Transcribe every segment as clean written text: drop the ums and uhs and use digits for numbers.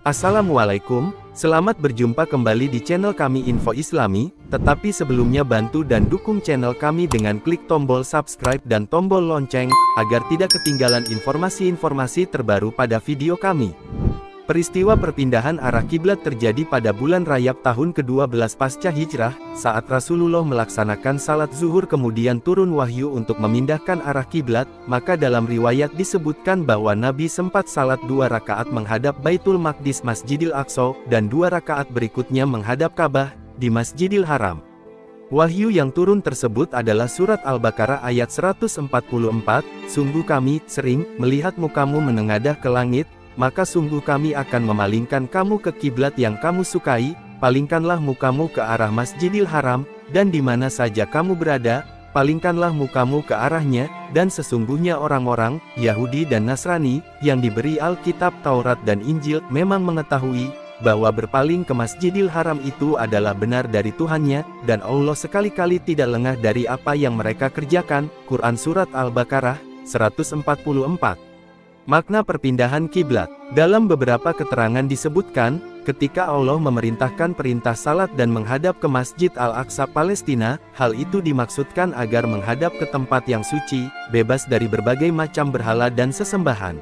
Assalamualaikum, selamat berjumpa kembali di channel kami Info Islami, tetapi sebelumnya bantu dan dukung channel kami dengan klik tombol subscribe dan tombol lonceng, agar tidak ketinggalan informasi-informasi terbaru pada video kami. Peristiwa perpindahan arah kiblat terjadi pada bulan Rajab tahun ke-12 pasca hijrah, saat Rasulullah melaksanakan salat zuhur kemudian turun wahyu untuk memindahkan arah kiblat, maka dalam riwayat disebutkan bahwa Nabi sempat salat 2 rakaat menghadap Baitul Maqdis Masjidil Aqsa, dan 2 rakaat berikutnya menghadap Ka'bah, di Masjidil Haram. Wahyu yang turun tersebut adalah surat Al-Baqarah ayat 144, "Sungguh kami sering melihat mukamu menengadah ke langit, maka sungguh kami akan memalingkan kamu ke kiblat yang kamu sukai, palingkanlah mukamu ke arah Masjidil Haram, dan di mana saja kamu berada, palingkanlah mukamu ke arahnya, dan sesungguhnya orang-orang, Yahudi dan Nasrani, yang diberi Alkitab Taurat dan Injil, memang mengetahui, bahwa berpaling ke Masjidil Haram itu adalah benar dari Tuhannya, dan Allah sekali-kali tidak lengah dari apa yang mereka kerjakan." Quran Surat Al-Baqarah, 144. Makna perpindahan kiblat. Dalam beberapa keterangan disebutkan, ketika Allah memerintahkan perintah salat dan menghadap ke Masjid Al-Aqsa Palestina, hal itu dimaksudkan agar menghadap ke tempat yang suci, bebas dari berbagai macam berhala dan sesembahan.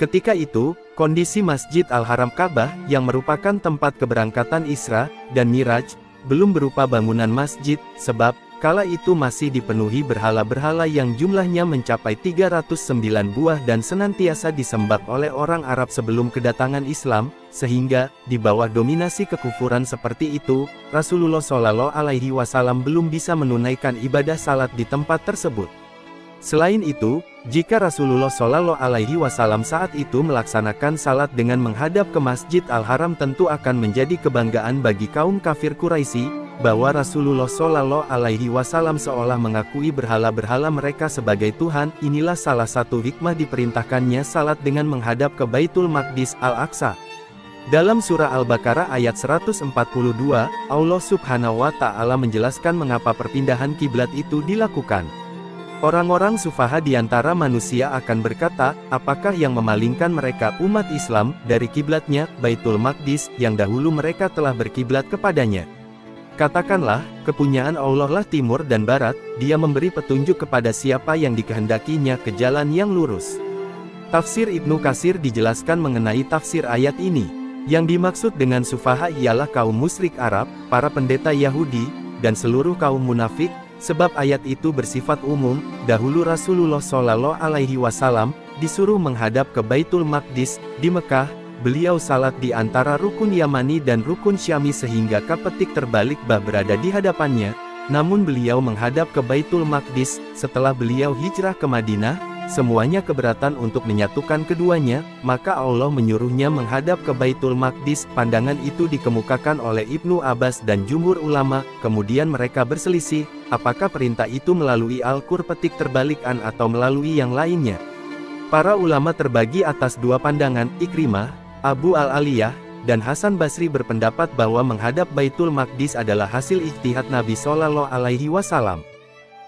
Ketika itu, kondisi Masjid Al-Haram Ka'bah, yang merupakan tempat keberangkatan Isra dan Miraj, belum berupa bangunan masjid, sebab kala itu masih dipenuhi berhala-berhala yang jumlahnya mencapai 309 buah dan senantiasa disembah oleh orang Arab sebelum kedatangan Islam, sehingga, di bawah dominasi kekufuran seperti itu, Rasulullah SAW belum bisa menunaikan ibadah salat di tempat tersebut. Selain itu, jika Rasulullah SAW saat itu melaksanakan salat dengan menghadap ke Masjid Al-Haram tentu akan menjadi kebanggaan bagi kaum kafir Quraisy, bahwa Rasulullah SAW seolah mengakui berhala-berhala mereka sebagai Tuhan. Inilah salah satu hikmah diperintahkannya salat dengan menghadap ke Baitul Maqdis Al-Aqsa. Dalam surah Al-Baqarah ayat 142, Allah Subhanahu wa Ta'ala menjelaskan mengapa perpindahan kiblat itu dilakukan. Orang-orang sufaha di antara manusia akan berkata, apakah yang memalingkan mereka umat Islam dari kiblatnya, Baitul Maqdis, yang dahulu mereka telah berkiblat kepadanya? Katakanlah, kepunyaan Allah lah timur dan barat, Dia memberi petunjuk kepada siapa yang dikehendakinya ke jalan yang lurus. Tafsir Ibnu Katsir dijelaskan mengenai tafsir ayat ini. Yang dimaksud dengan sufaha ialah kaum musyrik Arab, para pendeta Yahudi, dan seluruh kaum munafik, sebab ayat itu bersifat umum. Dahulu Rasulullah SAW disuruh menghadap ke Baitul Maqdis, di Mekah. Beliau salat di antara rukun Yamani dan rukun Syami sehingga kapetik terbalik bah berada di hadapannya. Namun beliau menghadap ke Baitul Maqdis. Setelah beliau hijrah ke Madinah, semuanya keberatan untuk menyatukan keduanya, maka Allah menyuruhnya menghadap ke Baitul Maqdis. Pandangan itu dikemukakan oleh Ibnu Abbas dan jumhur ulama, kemudian mereka berselisih, apakah perintah itu melalui Al-Qur petik terbalikan atau melalui yang lainnya. Para ulama terbagi atas dua pandangan. Ikrimah, Abu Al-Aliyah, dan Hasan Basri berpendapat bahwa menghadap Baitul Maqdis adalah hasil ijtihad Nabi SAW.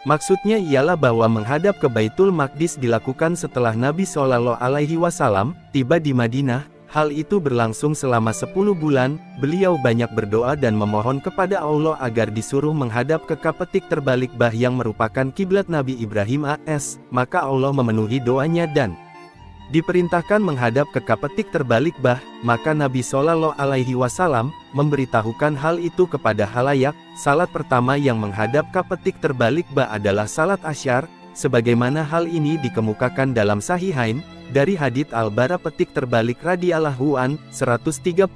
Maksudnya ialah bahwa menghadap ke Baitul Maqdis dilakukan setelah Nabi SAW tiba di Madinah. Hal itu berlangsung selama 10 bulan, beliau banyak berdoa dan memohon kepada Allah agar disuruh menghadap ke kapetik terbalik bah yang merupakan kiblat Nabi Ibrahim AS, maka Allah memenuhi doanya dan diperintahkan menghadap ke kapetik terbalik bah, maka Nabi SAW memberitahukan hal itu kepada halayak. Salat pertama yang menghadap kapetik terbalik bah adalah salat asyar, sebagaimana hal ini dikemukakan dalam Sahihain, dari hadits Al-Bara petik terbalik radhiyallahu an, 137,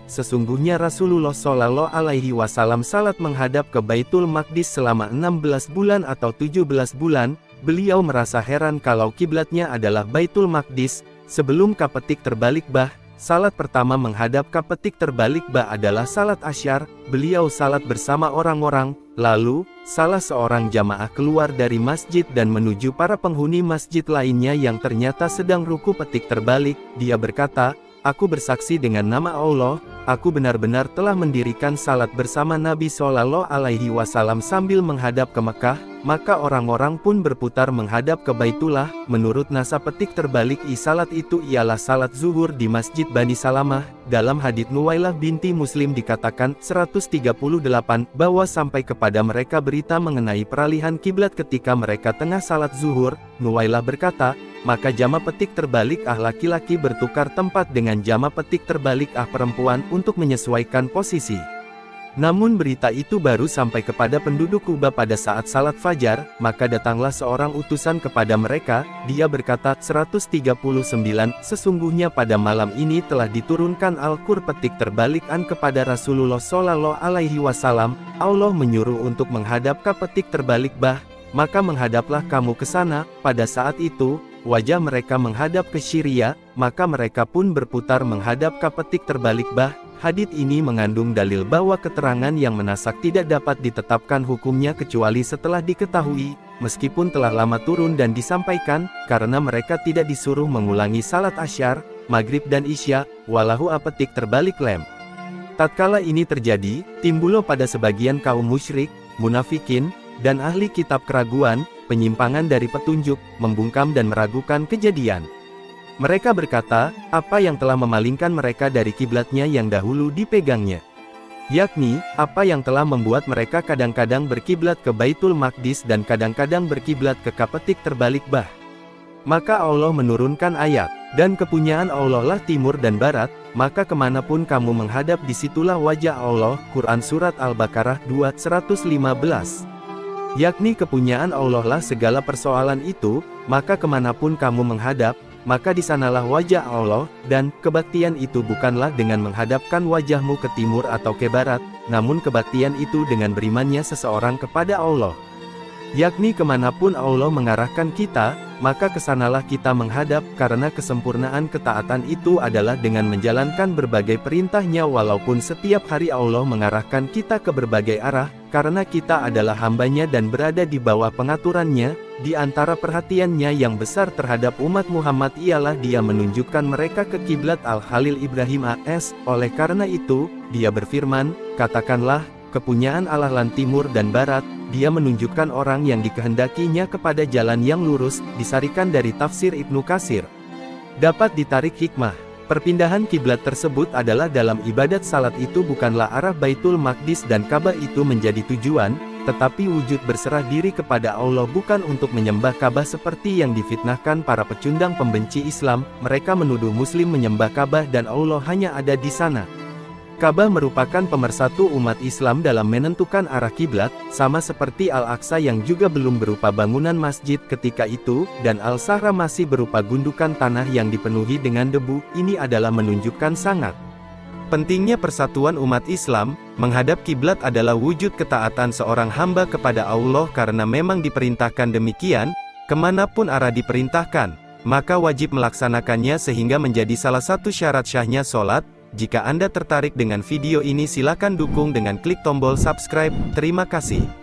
sesungguhnya Rasulullah SAW salat menghadap ke Baitul Maqdis selama 16 bulan atau 17 bulan, beliau merasa heran kalau kiblatnya adalah Baitul Maqdis. Sebelum kapetik terbalik bah, salat pertama menghadap kapetik terbalik bah adalah salat asyar. Beliau salat bersama orang-orang, lalu salah seorang jamaah keluar dari masjid dan menuju para penghuni masjid lainnya yang ternyata sedang ruku petik terbalik. Dia berkata, "Aku bersaksi dengan nama Allah, aku benar-benar telah mendirikan salat bersama Nabi SAW sambil menghadap ke Mekah." maka orang-orang pun berputar menghadap ke Baitullah. Menurut nasa petik terbalik salat itu ialah salat zuhur di Masjid Bani Salamah. Dalam hadits Nuwailah binti Muslim dikatakan 138 bahwa sampai kepada mereka berita mengenai peralihan kiblat ketika mereka tengah salat zuhur. Nuwailah berkata, maka jama petik terbalik laki-laki bertukar tempat dengan jama petik terbalik perempuan untuk menyesuaikan posisi. Namun berita itu baru sampai kepada penduduk Kuba pada saat salat fajar, maka datanglah seorang utusan kepada mereka. Dia berkata 139, sesungguhnya pada malam ini telah diturunkan Al-Qur petik terbalik kepada Rasulullah Shallallahu Alaihi Wasallam. Allah menyuruh untuk menghadap ke petik terbalik maka menghadaplah kamu ke sana. Pada saat itu, wajah mereka menghadap ke Syria, maka mereka pun berputar menghadap ke petik terbalik Hadits ini mengandung dalil bahwa keterangan yang menasak tidak dapat ditetapkan hukumnya kecuali setelah diketahui, meskipun telah lama turun dan disampaikan, karena mereka tidak disuruh mengulangi salat asyar, maghrib dan isya, walahu petik terbalik lem. Tatkala ini terjadi, timbullah pada sebagian kaum musyrik, munafikin, dan ahli kitab keraguan, penyimpangan dari petunjuk, membungkam dan meragukan kejadian. Mereka berkata, apa yang telah memalingkan mereka dari kiblatnya yang dahulu dipegangnya? Yakni, apa yang telah membuat mereka kadang-kadang berkiblat ke Baitul Maqdis dan kadang-kadang berkiblat ke petik terbalik Maka Allah menurunkan ayat, dan kepunyaan Allah lah timur dan barat, maka kemanapun kamu menghadap disitulah wajah Allah. Quran Surat Al-Baqarah 2:115. Yakni kepunyaan Allah lah segala persoalan itu, maka kemanapun kamu menghadap, maka di sanalah wajah Allah, dan kebaktian itu bukanlah dengan menghadapkan wajahmu ke timur atau ke barat, namun kebaktian itu dengan berimannya seseorang kepada Allah. Yakni kemanapun Allah mengarahkan kita, maka kesanalah kita menghadap, karena kesempurnaan ketaatan itu adalah dengan menjalankan berbagai perintahnya walaupun setiap hari Allah mengarahkan kita ke berbagai arah, karena kita adalah hambanya dan berada di bawah pengaturannya. Di antara perhatiannya yang besar terhadap umat Muhammad ialah dia menunjukkan mereka ke kiblat Al-Khalil Ibrahim AS. Oleh karena itu, dia berfirman, katakanlah, kepunyaan Allah lan timur dan barat, dia menunjukkan orang yang dikehendakinya kepada jalan yang lurus. Disarikan dari tafsir Ibnu Katsir. Dapat ditarik hikmah. Perpindahan kiblat tersebut adalah dalam ibadat salat itu bukanlah arah Baitul Maqdis dan Ka'bah itu menjadi tujuan, tetapi wujud berserah diri kepada Allah bukan untuk menyembah Ka'bah seperti yang difitnahkan para pecundang pembenci Islam. Mereka menuduh Muslim menyembah Ka'bah dan Allah hanya ada di sana. Ka'bah merupakan pemersatu umat Islam dalam menentukan arah kiblat, sama seperti Al-Aqsa yang juga belum berupa bangunan masjid ketika itu, dan Al-Sahra masih berupa gundukan tanah yang dipenuhi dengan debu. Ini adalah menunjukkan sangat pentingnya persatuan umat Islam. Menghadap kiblat adalah wujud ketaatan seorang hamba kepada Allah karena memang diperintahkan demikian, kemanapun arah diperintahkan, maka wajib melaksanakannya sehingga menjadi salah satu syarat syahnya sholat. Jika Anda tertarik dengan video ini silakan dukung dengan klik tombol subscribe. Terima kasih.